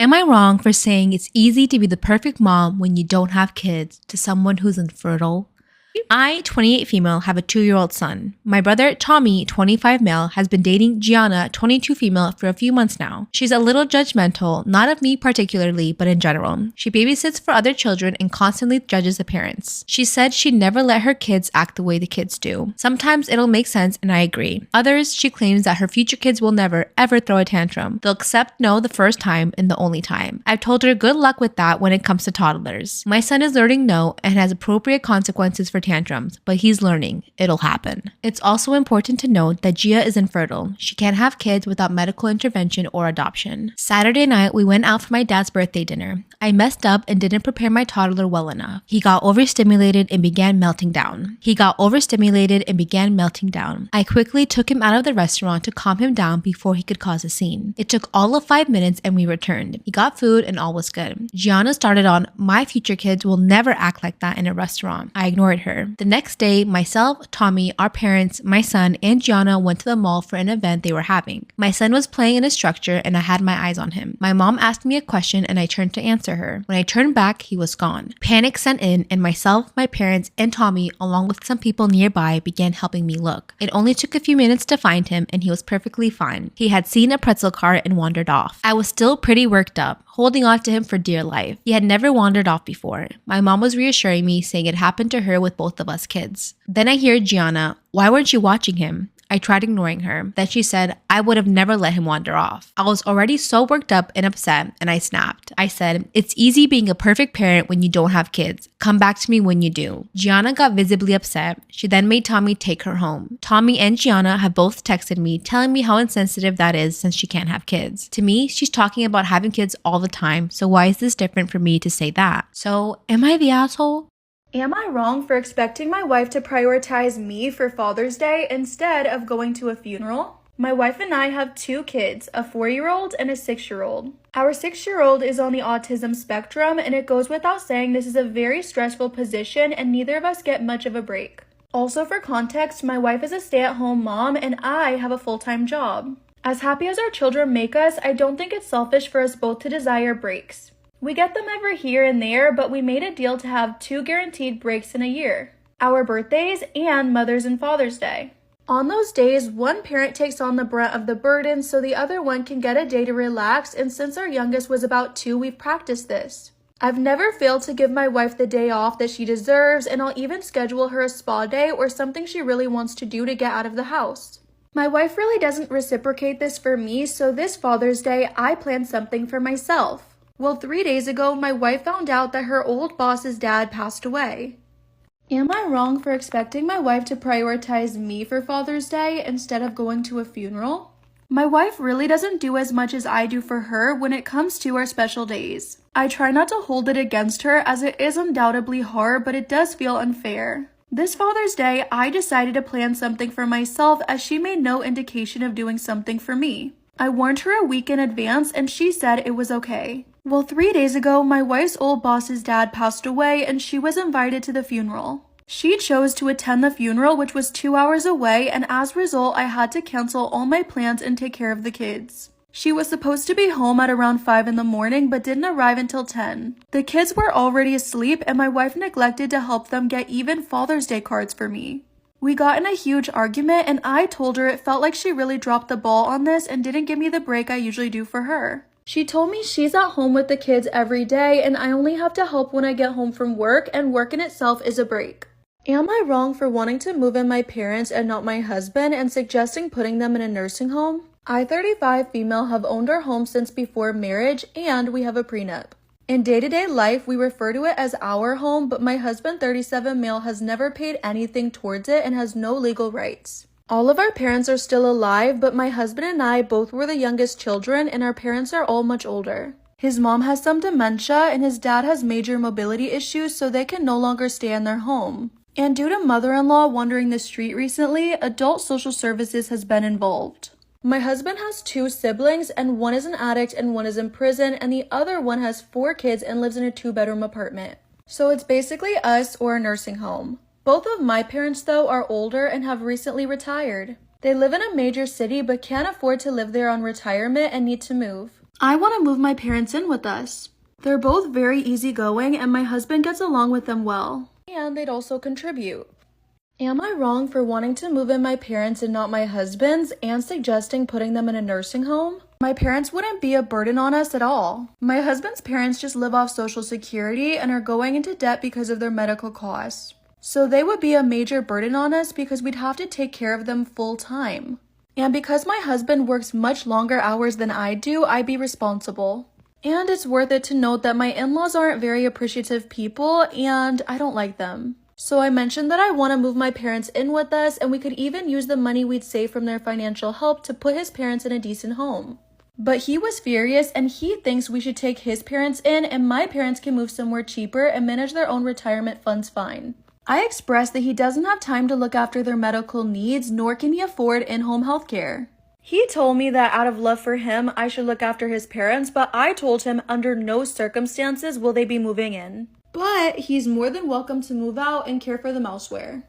Am I wrong for saying it's easy to be the perfect mom when you don't have kids to someone who's infertile? I, 28 female, have a 2-year-old son. My brother, Tommy, 25 male, has been dating Gianna, 22 female, for a few months now. She's a little judgmental, not of me particularly, but in general. She babysits for other children and constantly judges the parents. She said she'd never let her kids act the way the kids do. Sometimes it'll make sense and I agree. Others, she claims that her future kids will never, ever throw a tantrum. They'll accept no the first time and the only time. I've told her good luck with that when it comes to toddlers. My son is learning no and has appropriate consequences for tantrums, but he's learning. It'll happen. It's also important to note that Gia is infertile. She can't have kids without medical intervention or adoption. Saturday night, we went out for my dad's birthday dinner. I messed up and didn't prepare my toddler well enough. He got overstimulated and began melting down. I quickly took him out of the restaurant to calm him down before he could cause a scene. It took all of 5 minutes and we returned. He got food and all was good. Gianna started on, "My future kids will never act like that in a restaurant." I ignored her. The next day, myself, Tommy, our parents, my son, and Gianna went to the mall for an event they were having. My son was playing in a structure and I had my eyes on him. My mom asked me a question and I turned to answer her. When I turned back, he was gone. Panic set in and myself, my parents, and Tommy, along with some people nearby, began helping me look. It only took a few minutes to find him and he was perfectly fine. He had seen a pretzel cart and wandered off. I was still pretty worked up, holding on to him for dear life. He had never wandered off before. My mom was reassuring me, saying it happened to her with both of us kids. Then I hear Gianna, "Why weren't you watching him?" I tried ignoring her. Then she said, "I would have never let him wander off." I was already so worked up and upset and I snapped. I said, "It's easy being a perfect parent when you don't have kids. Come back to me when you do." Gianna got visibly upset. She then made Tommy take her home. Tommy and Gianna have both texted me telling me how insensitive that is since she can't have kids. To me, she's talking about having kids all the time, so why is this different for me to say that? So, am I the asshole? Am I wrong for expecting my wife to prioritize me for Father's Day instead of going to a funeral? My wife and I have 2 kids, a 4-year-old and a 6-year-old. Our 6-year-old is on the autism spectrum, and it goes without saying this is a very stressful position and neither of us get much of a break. Also for context, my wife is a stay-at-home mom and I have a full-time job. As happy as our children make us, I don't think it's selfish for us both to desire breaks. We get them every here and there, but we made a deal to have 2 guaranteed breaks in a year, our birthdays and Mother's and Father's Day. On those days, one parent takes on the brunt of the burden so the other one can get a day to relax, and since our youngest was about 2, we've practiced this. I've never failed to give my wife the day off that she deserves, and I'll even schedule her a spa day or something she really wants to do to get out of the house. My wife really doesn't reciprocate this for me, so this Father's Day, I planned something for myself. Well, 3 days ago, my wife found out that her old boss's dad passed away. Am I wrong for expecting my wife to prioritize me for Father's Day instead of going to a funeral? My wife really doesn't do as much as I do for her when it comes to our special days. I try not to hold it against her as it is undoubtedly hard, but it does feel unfair. This Father's Day, I decided to plan something for myself as she made no indication of doing something for me. I warned her a week in advance and she said it was okay. Well, 3 days ago, my wife's old boss's dad passed away and she was invited to the funeral. She chose to attend the funeral, which was 2 hours away, and as a result, I had to cancel all my plans and take care of the kids. She was supposed to be home at around 5 in the morning, but didn't arrive until 10. The kids were already asleep and my wife neglected to help them get even Father's Day cards for me. We got in a huge argument and I told her it felt like she really dropped the ball on this and didn't give me the break I usually do for her. She told me she's at home with the kids every day and I only have to help when I get home from work, and work in itself is a break. Am I wrong for wanting to move in my parents and not my husband and suggesting putting them in a nursing home? I, 35 female, have owned our home since before marriage and we have a prenup. In day-to-day life, we refer to it as our home, but my husband, 37 male, has never paid anything towards it and has no legal rights. All of our parents are still alive, but my husband and I both were the youngest children and our parents are all much older. His mom has some dementia and his dad has major mobility issues, so they can no longer stay in their home. And due to mother-in-law wandering the street recently, adult social services has been involved. My husband has 2 siblings and one is an addict and one is in prison, and the other one has 4 kids and lives in a 2-bedroom apartment. So it's basically us or a nursing home. Both of my parents, though, are older and have recently retired. They live in a major city but can't afford to live there on retirement and need to move. I want to move my parents in with us. They're both very easygoing and my husband gets along with them well. And they'd also contribute. Am I wrong for wanting to move in my parents and not my husband's and suggesting putting them in a nursing home? My parents wouldn't be a burden on us at all. My husband's parents just live off Social Security and are going into debt because of their medical costs. So they would be a major burden on us because we'd have to take care of them full time. And because my husband works much longer hours than I do, I'd be responsible. And it's worth it to note that my in-laws aren't very appreciative people and I don't like them. So I mentioned that I want to move my parents in with us and we could even use the money we'd save from their financial help to put his parents in a decent home. But he was furious and he thinks we should take his parents in and my parents can move somewhere cheaper and manage their own retirement funds fine. I expressed that he doesn't have time to look after their medical needs, nor can he afford in-home healthcare. He told me that out of love for him, I should look after his parents, but I told him under no circumstances will they be moving in. But he's more than welcome to move out and care for them elsewhere.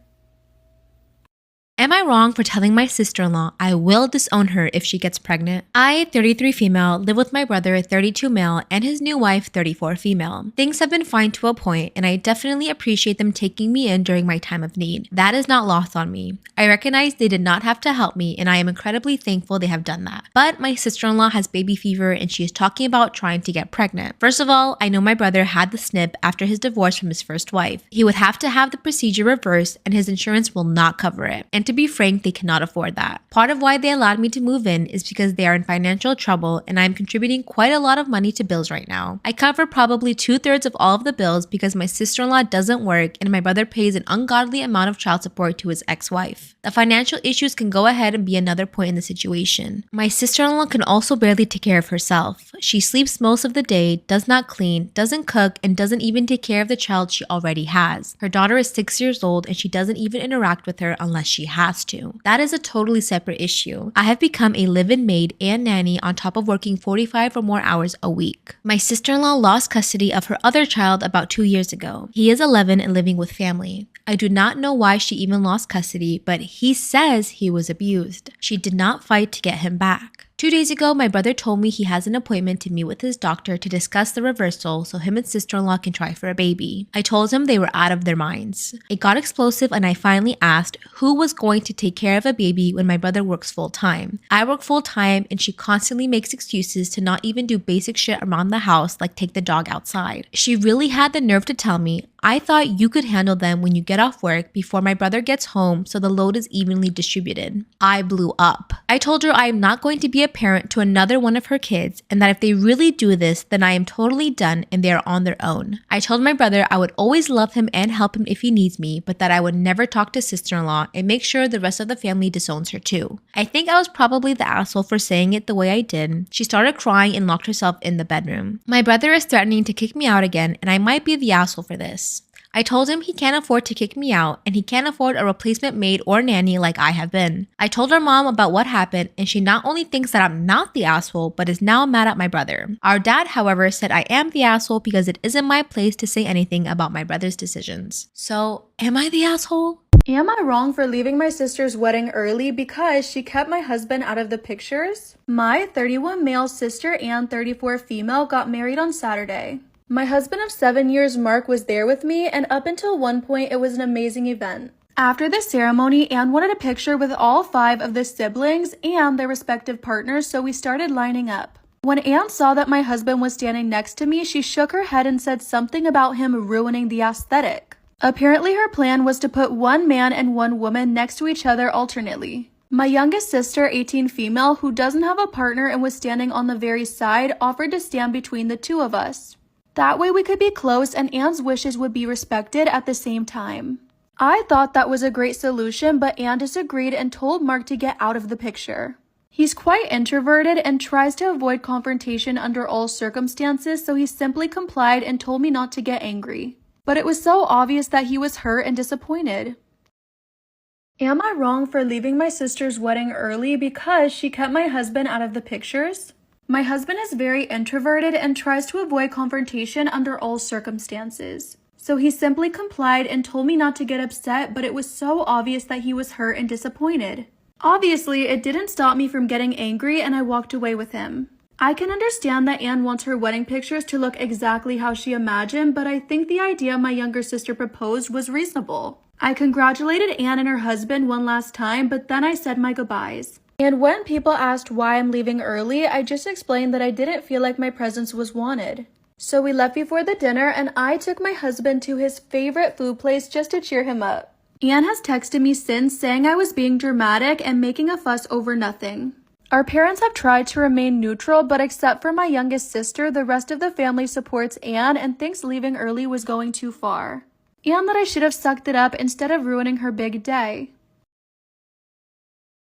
Am I wrong for telling my sister-in-law I will disown her if she gets pregnant? I, 33 female, live with my brother, 32 male, and his new wife, 34 female. Things have been fine to a point, and I definitely appreciate them taking me in during my time of need. That is not lost on me. I recognize they did not have to help me, and I am incredibly thankful they have done that. But my sister-in-law has baby fever, and she is talking about trying to get pregnant. First of all, I know my brother had the snip after his divorce from his first wife. He would have to have the procedure reversed, and his insurance will not cover it. And to be frank, they cannot afford that. Part of why they allowed me to move in is because they are in financial trouble and I'm contributing quite a lot of money to bills right now. I cover probably 2/3 of all of the bills because my sister-in-law doesn't work and my brother pays an ungodly amount of child support to his ex-wife. The financial issues can go ahead and be another point in the situation. My sister-in-law can also barely take care of herself. She sleeps most of the day, does not clean, doesn't cook, and doesn't even take care of the child she already has. Her daughter is 6 years old and she doesn't even interact with her unless she has to. That is a totally separate issue. I have become a live-in maid and nanny on top of working 45 or more hours a week. My sister-in-law lost custody of her other child about 2 years ago. He is 11 and living with family. I do not know why she even lost custody, but he says he was abused. She did not fight to get him back. 2 days ago, my brother told me he has an appointment to meet with his doctor to discuss the reversal so him and sister-in-law can try for a baby. I told him they were out of their minds. It got explosive and I finally asked who was going to take care of a baby when my brother works full-time. I work full-time and she constantly makes excuses to not even do basic shit around the house like take the dog outside. She really had the nerve to tell me, I thought you could handle them when you get off work before my brother gets home so the load is evenly distributed. I blew up. I told her I am not going to be a parent to another one of her kids and that if they really do this, then I am totally done and they are on their own. I told my brother I would always love him and help him if he needs me, but that I would never talk to sister-in-law and make sure the rest of the family disowns her too. I think I was probably the asshole for saying it the way I did. She started crying and locked herself in the bedroom. My brother is threatening to kick me out again and I might be the asshole for this. I told him he can't afford to kick me out and he can't afford a replacement maid or nanny like I have been. I told her mom about what happened and she not only thinks that I'm not the asshole but is now mad at my brother. Our dad, however, said I am the asshole because it isn't my place to say anything about my brother's decisions. So, am I the asshole? Am I wrong for leaving my sister's wedding early because she kept my husband out of the pictures? My 31 male sister and 34 female got married on Saturday. My husband of 7 years, Mark, was there with me, and up until one point, it was an amazing event. After the ceremony, Anne wanted a picture with all 5 of the siblings and their respective partners, so we started lining up. When Anne saw that my husband was standing next to me, she shook her head and said something about him ruining the aesthetic. Apparently, her plan was to put one man and one woman next to each other alternately. My youngest sister, 18 female, who doesn't have a partner and was standing on the very side, offered to stand between the two of us. That way we could be close and Anne's wishes would be respected at the same time. I thought that was a great solution, but Anne disagreed and told Mark to get out of the picture. He's quite introverted and tries to avoid confrontation under all circumstances, so he simply complied and told me not to get angry. But it was so obvious that he was hurt and disappointed. Am I wrong for leaving my sister's wedding early because she kept my husband out of the pictures? My husband is very introverted and tries to avoid confrontation under all circumstances. So he simply complied and told me not to get upset, but it was so obvious that he was hurt and disappointed. Obviously, it didn't stop me from getting angry and I walked away with him. I can understand that Anne wants her wedding pictures to look exactly how she imagined, but I think the idea my younger sister proposed was reasonable. I congratulated Anne and her husband one last time, but then I said my goodbyes. And when people asked why I'm leaving early, I just explained that I didn't feel like my presence was wanted. So we left before the dinner, and I took my husband to his favorite food place just to cheer him up. Anne has texted me since saying I was being dramatic and making a fuss over nothing. Our parents have tried to remain neutral, but except for my youngest sister, the rest of the family supports Anne and thinks leaving early was going too far. And that I should have sucked it up instead of ruining her big day.